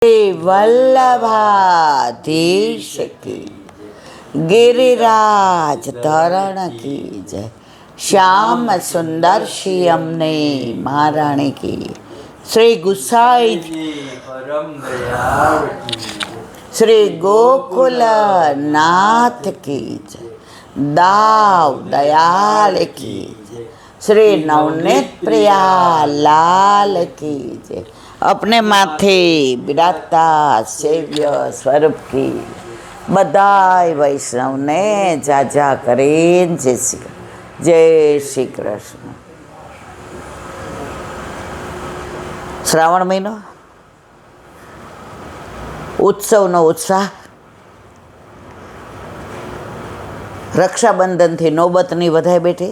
वल्लभाधीश की गिरिराज धरण की जय। श्याम सुंदर श्री अमने महाराणी की। श्री गुसाई श्री गोकुल नाथ की जय। दाव दयाल की जय। श्री नवनीत प्रिया लाल की जय। अपने माथे बिराजता सेव्य स्वरूप की बधाई वैष्णव ने जाजा करें। जय श्री कृष्ण। श्रावण महीनो उत्सवनो उत्साह। रक्षाबंधन थी नौबतनी वधाई बैठी।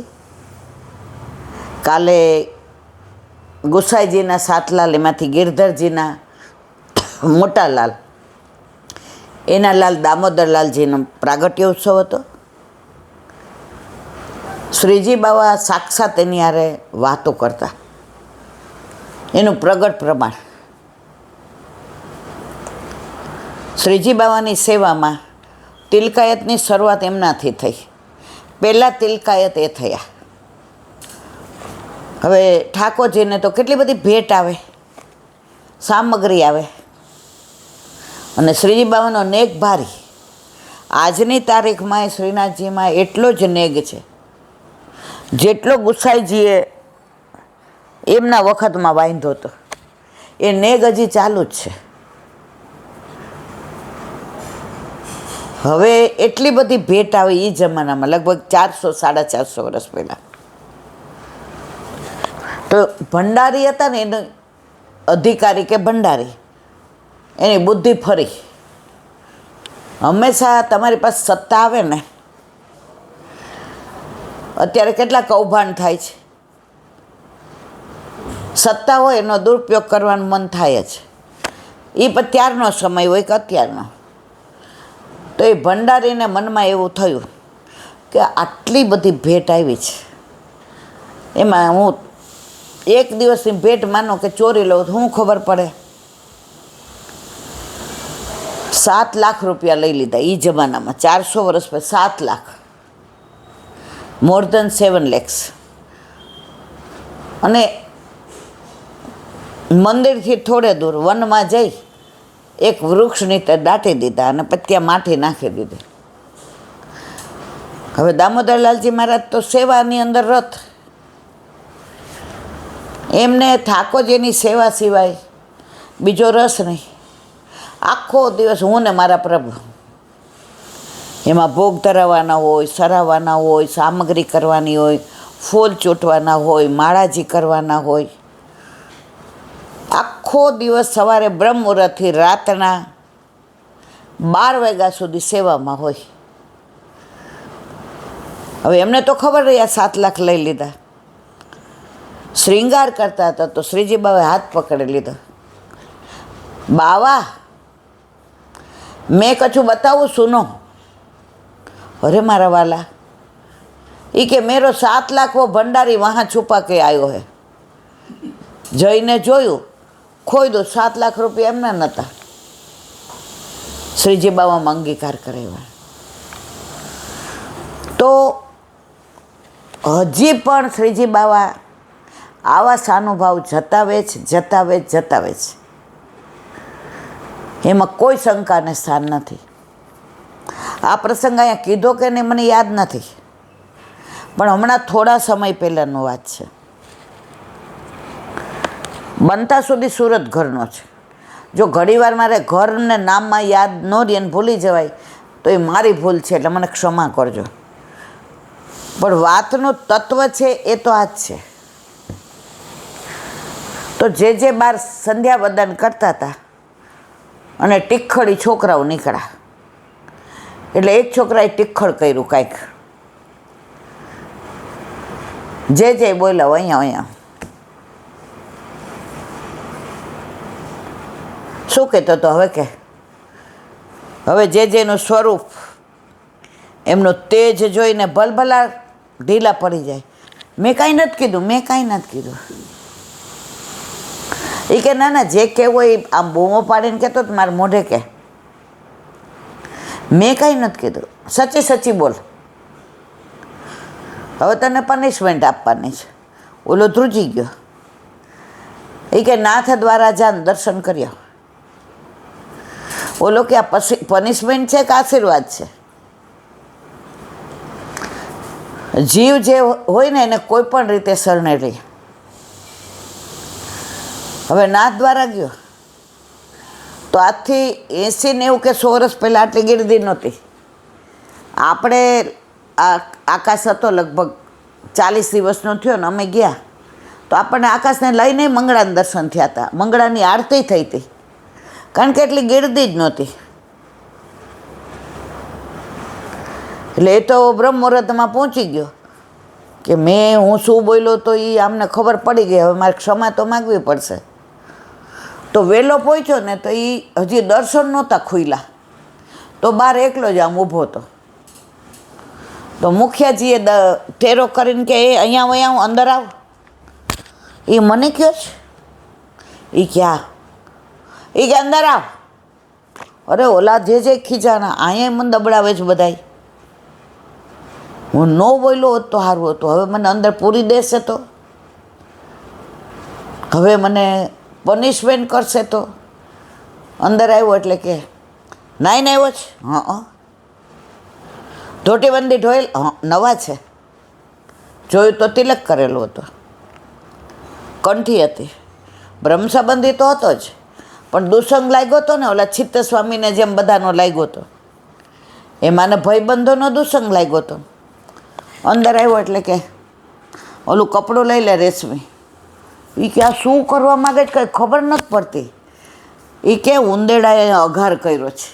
काले गुसाईजीना सातलाल एमांथी गिरधरजीना मोटा लाल एना लाल दामोदरलालजीनो प्रागट्य उत्सव हतो। श्रीजी बाबा साक्षात एनी हारे वातो करता एनुं प्रगट प्रमाण। श्रीजी बाबानी सेवामां तिलकायतनी शरूआत एमनाथी थई। पहेला तिलकायत ए थया। હવે ઠાકોરજીને તો કેટલી બધી ભેટ આવે, સામગ્રી આવે, અને શ્રીજી બાબાનો નેગ ભારી. આજની તારીખમાં શ્રીનાથજીમાં એટલો જ નેગ છે જેટલો ગુસાઈજીએ એમના વખતમાં બાંધ્યો હતો. એ નેગ હજી ચાલુ જ છે. હવે એટલી બધી ભેટ આવે એ જમાનામાં, લગભગ 400-450 વર્ષ પહેલાં. તો ભંડારી હતા ને, એને અધિકારી કે ભંડારી, એની બુદ્ધિ ફરી. હંમેશા તમારી પાસે સત્તા આવે ને, અત્યારે કેટલા કૌભાંડ થાય છે. સત્તા હોય એનો દુરુપયોગ કરવાનું મન થાય જ. એ પણ ત્યારનો સમય હોય કે અત્યારનો. તો એ ભંડારીને મનમાં એવું થયું કે આટલી બધી ભેટ આવી છે, એમાં હું એક દિવસની ભેટ માનો કે ચોરી લઉં તો શું ખબર પડે. 7 લાખ રૂપિયા લઈ લીધા એ જમાનામાં. 400 વર્ષ પછી 7 લાખ, મોર દેન 7 lakhs. અને મંદિરથી થોડે દૂર વનમાં જઈ એક વૃક્ષની તે દાટી દીધા અને પછી ત્યાં માટી નાખી દીધી. હવે દામોદરલાલજી મહારાજ તો સેવાની અંદર રત. એમને ઠાકોરજીની સેવા સિવાય બીજો રસ નહીં. આખો દિવસ હું ને મારા પ્રભુ, એમાં ભોગ ધરાવવાના હોય, સરાવવાના હોય, સામગ્રી કરવાની હોય, ફૂલ ચૂંટવાના હોય, માળાજી કરવાના હોય. આખો દિવસ સવારે બ્રહ્મ મુહૂર્તથી રાતના 12 વાગ્યા સુધી સેવામાં હોય. હવે એમને તો ખબર રહી આ 7 લાખ લઈ લીધા. શ્રીંગાર કરતા હતા તો શ્રીજી બાબાએ હાથ પકડી લીધો. બાવા મેં કછું બતાવું સુનો. અરે મારા વાલા, એ કે મેરો 7 લાખ વો ભંડારી વહાં છુપા કે આવ્યો હે. જઈને જોયું, ખોઈ દો 7 લાખ રૂપિયા એમના નહોતા. શ્રીજી બાબામાં અંગીકાર કરેવા. તો હજી પણ શ્રીજી બાબા આવા સાનુભાવ જતાવે છે. એમાં કોઈ શંકાને સ્થાન નથી. આ પ્રસંગ અહીંયા કીધો કે નહીં મને યાદ નથી, પણ હમણાં થોડા સમય પહેલાંનો વાત છે. બનતા સુધી સુરત ઘરનો છે. જો ઘણીવાર મારે ઘરને નામમાં યાદ ન રહે ને ભૂલી જવાય તો એ મારી ભૂલ છે, એટલે મને ક્ષમા કરજો. પણ વાતનું તત્વ છે એ તો આ જ છે. તો જે બાર સંધ્યા વદન કરતા હતા અને ટીખળી છોકરાઓ નીકળ્યા, એટલે એક છોકરાએ ટીખળ કર્યું કાંઈક. જે બોલ્યા અહીંયા શું કહેતો હતો હવે કે હવે જેનું સ્વરૂપ, એમનું તેજ જોઈને ભલભલા ઢીલા પડી જાય. મેં કાંઈ નથી કીધું. એ કે ના ના, જે કહેવું એ આમ બૂમો પાડીને કહેતો તો મારે મોઢે કે મેં કાંઈ નથી કીધું, સચી સચી બોલ, હવે તને પનિશમેન્ટ આપવાની છે. ઓલો ધ્રુજી ગયો. એ કે નાથ દ્વારા જાન દર્શન કર્યો. ઓલો કે આ પનિશમેન્ટ છે કે આશીર્વાદ છે? જીવ જે હોય ને એને કોઈ પણ રીતે શરણે રહે. હવે નાથ દ્વારા ગયો તો આજથી 80, 90 કે 100 વર્ષ પહેલાં આટલી ગીરદી નહોતી. આપણે આકાશ હતો લગભગ 40 દિવસનો થયો ને અમે ગયા તો આપણને આકાશને લઈને મંગળાના દર્શન થયા હતા, મંગળાની આરતી થઈ હતી, કારણ કે એટલી ગીરદી જ નહોતી. એટલે એ તો બ્રહ્મ મુહૂર્તમાં પહોંચી ગયો કે હું શું બોલ્યો તો એ આમને ખબર પડી ગઈ, હવે મારે ક્ષમા તો માગવી પડશે. તો વહેલો પહોંચ્યો ને તો એ હજી દર્શન નહોતા ખુલ્યા, તો બહાર એકલો જ આમ ઊભો હતો. તો મુખિયાજીએ ટેરો કરીને કે એ અહીંયા હું અંદર આવ. એ મને કયો છે? એ ક્યાં? એ કે અંદર આવ. અરે ઓલા જે ખીજાણા અહીંયા મને દબડાવે છે બધાય. હું ન બોલ્યો હોત તો સારું હતું, હવે મને અંદર પૂરી દેશે તો, હવે મને પનિશમેન્ટ કરશે તો. અંદર આવ્યો એટલે કે નાઈને આવ્યો છે? હા. ધોટીબંધી ઢોયેલ? હા. નવા છે? જોયું તો તિલક કરેલો હતો, કંઠી હતી, બ્રહ્મ સંબંધી તો હતો જ, પણ દુસંગ લાગ્યો હતો ને, ઓલા ચિત્ત સ્વામીને જેમ બધાનો લાગ્યો હતો, એમાંને ભાઈબંધોનો દુસંગ લાગ્યો હતો. અંદર આવ્યો એટલે કે ઓલું કપડું લઈ લે રેશમી. એ કે આ શું કરવા માગે છે કંઈ ખબર નથી પડતી. એ કે ઉંદેડાએ અઘાર કર્યો છે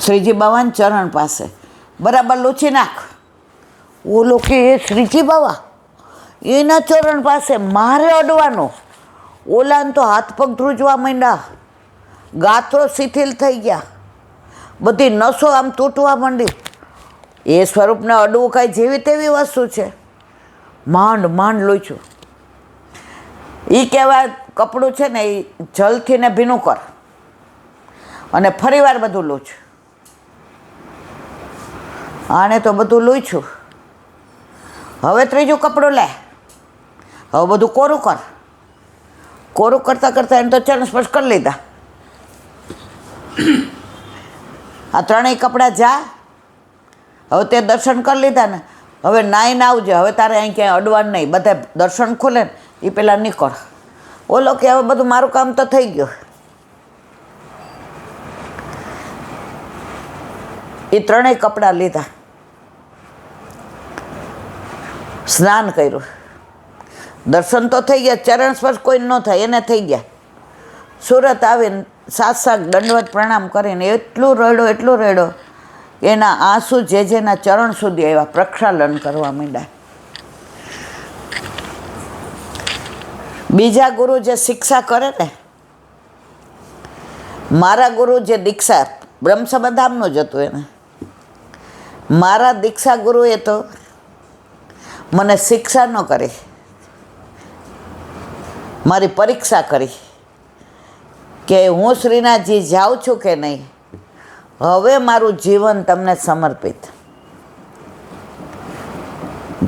શ્રીજી બાવાના ચરણ પાસે, બરાબર લૂછી નાખ. ઓલો કે એ શ્રીજી બાવા એના ચરણ પાસે મારે અડવાનો? ઓલાને તો હાથ પગ ધ્રુજવા માંડ્યા, ગાત્રો શિથિલ થઈ ગયા, બધી નસો આમ તૂટવા માંડી. એ સ્વરૂપને અડવું કાંઈ જેવી તેવી વસ્તુ છે? માંડ લોચ્યું. એ કહેવાય કપડું છે ને એ જલથી ને ભીનું કર અને ફરીવાર બધું લૂછ. આને તો બધું લૂછ્યું, હવે ત્રીજું કપડું લે, હવે બધું કોરું કર. કોરું કરતાં કરતાં એને તો ચરણ સ્પર્શ કરી લીધા. આ ત્રણેય કપડાં જા, હવે તે દર્શન કરી લીધા ને, હવે નાઈને આવજે, હવે તારે અહીં ક્યાંય અડવાનું નહીં, બધા દર્શન ખોલે ને એ પહેલાં નીકળ. ઓલો કે હવે બધું મારું કામ તો થઈ ગયું. એ ત્રણેય કપડાં લીધા, સ્નાન કર્યું, દર્શન તો થઈ ગયા, ચરણ સ્પર્શ કોઈ ન થાય એને થઈ ગયા. સુરત આવીને સાત દંડવત પ્રણામ કરીને એટલું રડ્યો એના આંસુ જેના ચરણ સુધી આવ્યા, પ્રક્ષાલન કરવા માંડ્યા. બીજા ગુરુ જે શિક્ષા કરે ને, મારા ગુરુ જે દીક્ષા બ્રહ્મ સંબંધામનું જ હતું એને, મારા દીક્ષા ગુરુએ તો મને શિક્ષા ન કરી, મારી પરીક્ષા કરી કે હું શ્રીનાથજી જાઉં છું કે નહીં, હવે મારું જીવન તમને સમર્પિત.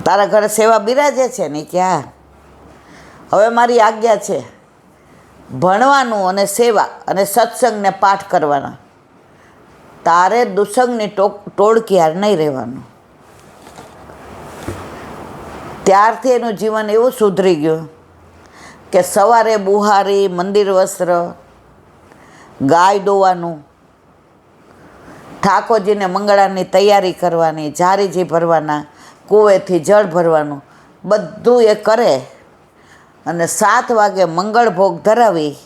તારા ઘરે સેવા બિરાજે છે ને ક્યાં, હવે મારી આજ્ઞા છે ભણવાનું અને સેવા અને સત્સંગને પાઠ કરવાના, તારે દુસંગની ટોળકી હાર નહીં રહેવાનું. ત્યારથી એનું જીવન એવું સુધરી ગયું કે સવારે બુહારી, મંદિર વસ્ત્ર, ગાય દોવાનું, ઠાકોરજીને મંગળાની તૈયારી કરવાની, ઝારીજી ભરવાના, કૂવેથી જળ ભરવાનું, બધું એ કરે અને 7 વાગે મંગળ ભોગ ધરાવી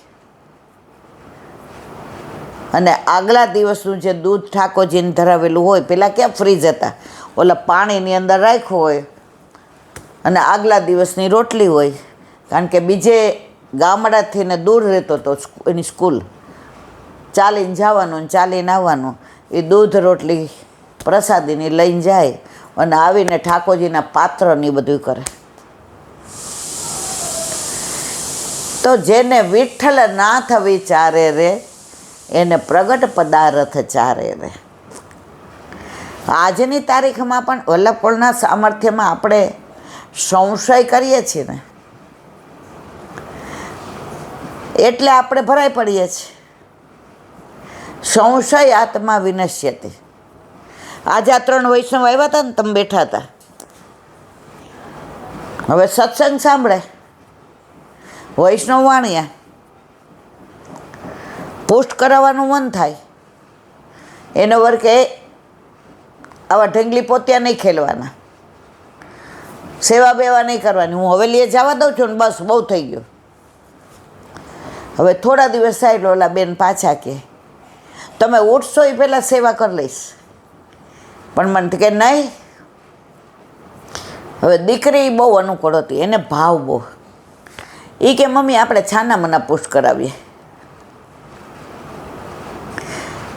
અને આગલા દિવસનું જે દૂધ ઠાકોરજીને ધરાવેલું હોય, પહેલાં ક્યાં ફ્રીજ હતા, ઓલા પાણીની અંદર રાખ્યું હોય, અને આગલા દિવસની રોટલી હોય, કારણ કે બીજે ગામડાથી ને દૂર રહેતો હતો એની સ્કૂલ, ચાલીને જવાનું ને ચાલીને આવવાનું. એ દૂધ રોટલી પ્રસાદીની લઈને જાય અને આવીને ઠાકોરજીના પાત્રની બધું કરે. તો જેને વિઠ્ઠલ નાથ વિચારે રે એને પ્રગટ પદાર્થ ચારે રે. આજની તારીખમાં પણ વલ્લભકુળના સામર્થ્યમાં આપણે સંશય કરીએ છીએ ને એટલે આપણે ભરાઈ પડીએ છીએ. સંશય આત્મા વિનશ્યતિ. આજે આ 3 વૈષ્ણવ આવ્યા હતા ને, તમે બેઠા હતા, હવે સત્સંગ સાંભળે, વૈષ્ણવ વાણિયા, પોસ્ટ કરાવવાનું મન થાય, એનો વર્ક એ આવા ઢંગલી પોત્યા નહીં ખેલવાના, સેવા બેવા નહીં કરવાની. હું હવેલીએ જવા દઉં છું ને બસ બહુ થઈ ગયું. હવે થોડા દિવસ થાય ઓલા બેન પાછા કે તમે ઉઠશો એ પહેલાં સેવા કરી લઈશ. પણ મને કે નહીં. હવે દીકરી બહુ અનુકૂળ હતી, એને ભાવ બહુ. એ કે મમ્મી આપણે છાના મના પુષ્ટ કરાવીએ.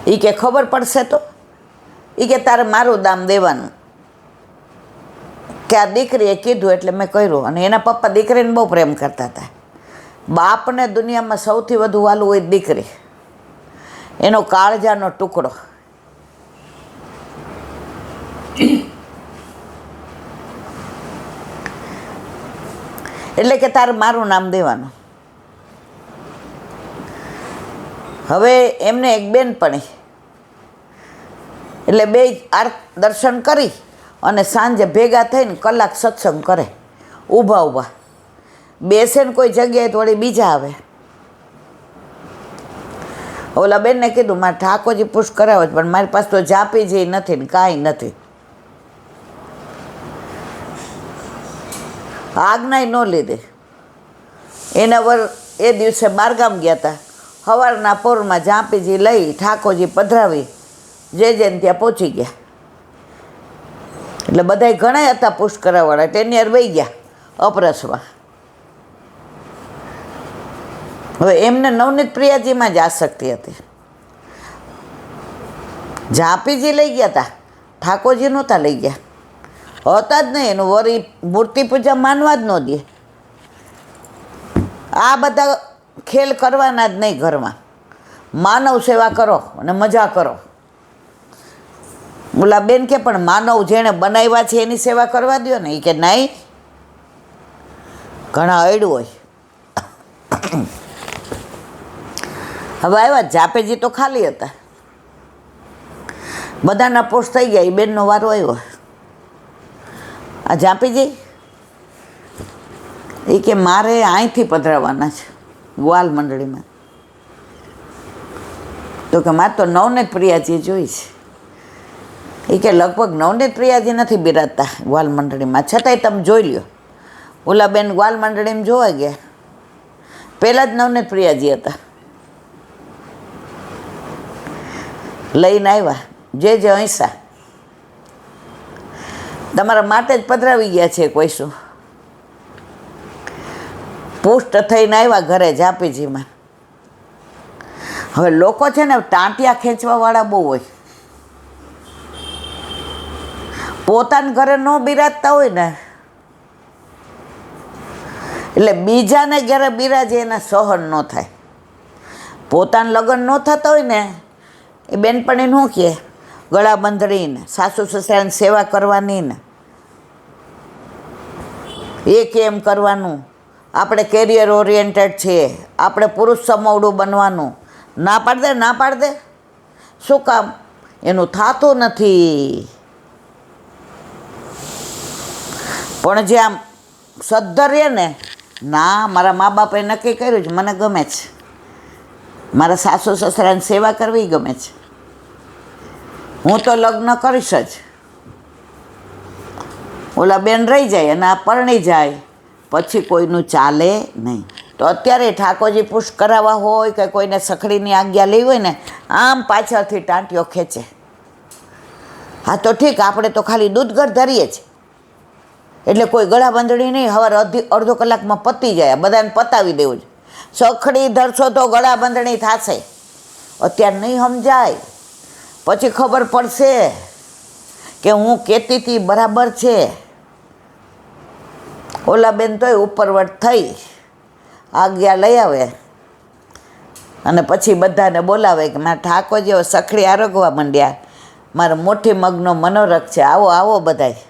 એ કે ખબર પડશે તો. એ કે તારે મારું દામ દેવાનું. કે આ દીકરીએ કીધું એટલે મેં કર્યું. અને એના પપ્પા દીકરીને બહુ પ્રેમ કરતા હતા. બાપને દુનિયામાં સૌથી વધુ વાલું હોય દીકરી, એનો કાળજાનો ટુકડો. એટલે કે તારે મારું નામ દેવાનું. હવે એમને એક બેનપણી, એટલે બે દર્શન કરી અને સાંજે ભેગા થઈને કલાક સત્સંગ કરે, ઊભા ઊભા બેસે ને કોઈ જગ્યાએ તો વળી બીજા આવે. ઓલા બેનને કીધું મારે ઠાકોરજી પુષ્ટ કરાવે પણ મારી પાસે તો જાપી જે નથી ને કાંઈ નથી. આજ્ઞા ન લીધી. એના વર એ દિવસે બારગામ ગયા હતા. સવારના પોરમાં જાપીજી લઈ ઠાકોરજી પધરાવી જે જેને ત્યાં પહોંચી ગયા. એટલે બધા ઘણા હતા પુષ્ટ કરાવવાળા, તેની યાર વહી ગયા અપરસમાં. હવે એમને નવનીત પ્રિયાજીમાં જ આસક્તિ હતી. ઝાંપીજી લઈ ગયા હતા, ઠાકોરજી નહોતા લઈ ગયા, હતા જ નહીં. એનું વરી મૂર્તિ પૂજા માનવા જ ન દે. આ બધા ખેલ કરવાના જ નહીં ઘરમાં. માનવ સેવા કરો અને મજા કરો. બોલા બેન કે પણ માનવ જેણે બનાવ્યા છે એની સેવા કરવા દો ને. એ કે નહીં, ઘણા અયડું હોય. હવે આવ્યા જાપેજી તો ખાલી હતા, બધાના પોસ્ટ થઈ ગયા. એ બેનનો વારો આવ્યો. આ જાપીજી એ કે મારે અહીંથી પધરાવવાના છે ગ્વાલ મંડળીમાં. તો કે મારે તો નવનીત પ્રિયાજી જોઈ છે. એ કે લગભગ નવનીત પ્રિયાજી નથી બિરાજતા ગ્વાલ મંડળીમાં, છતાંય તમે જોઈ લ્યો. ઓલા બેન ગ્વાલ મંડળીમાં જોવા ગયા, પહેલાં જ નવનીત પ્રિયાજી હતા. લઈને આવ્યા જે હૈસા તમારા માટે જ પધરાવી ગયા છે. કોઈ શું પુષ્ટ થઈને આવ્યા ઘરે જાપીજીમાં. હવે લોકો છે ને ટાંટિયા ખેંચવાવાળા બહુ હોય. પોતાના ઘરે ન બિરાજતા હોય ને એટલે બીજાને ઘરે બિરાજે એને સહન ન થાય. પોતાના લગ્ન ન થતા હોય ને એ બેનપણી શું કહે, ગળા બંધણીને સાસુ સસરાની સેવા કરવાની ને એ કેમ કરવાનું, આપણે કેરિયર ઓરિએન્ટેડ છીએ, આપણે પુરુષ સમોવડું બનવાનું. ના પાડ દે, ના પાડ દે. શું કામ? એનું થતું નથી. પણ જે આમ સદ્ધર ને, ના મારા મા બાપે નક્કી કર્યું છે, મને ગમે છે, મારા સાસુ સસરાની સેવા કરવી ગમે છે, હું તો લગ્ન કરીશ જ. ઓલા બેન રહી જાય અને આ પરણી જાય પછી કોઈનું ચાલે નહીં. તો અત્યારે ઠાકોરજી પુષ્ટ કરાવવા હોય કે કોઈને સખડીની આજ્ઞા લેવી હોય ને, આમ પાછળથી ટાંટીઓ ખેંચે. હા તો ઠીક, આપણે તો ખાલી દૂધગર ધરીએ છીએ એટલે કોઈ ગળા બંધણી નહીં. સવારે અડધો કલાકમાં પતી જાય, બધાને પતાવી દેવું છે. સખડી ધરશો તો ગળા બંધણી થશે. અત્યારે નહીં સમજાય, પછી ખબર પડશે કે હું કહેતી હતી બરાબર છે. ઓલા બેન તોય ઉપરવટ થઈ આજ્ઞા લઈ આવે અને પછી બધાને બોલાવે કે મારા ઠાકોરજીઓ સખડી આરોગવા માંડ્યા, મારા મોટી મગનો મનોરથ છે, આવો આવો બધાય.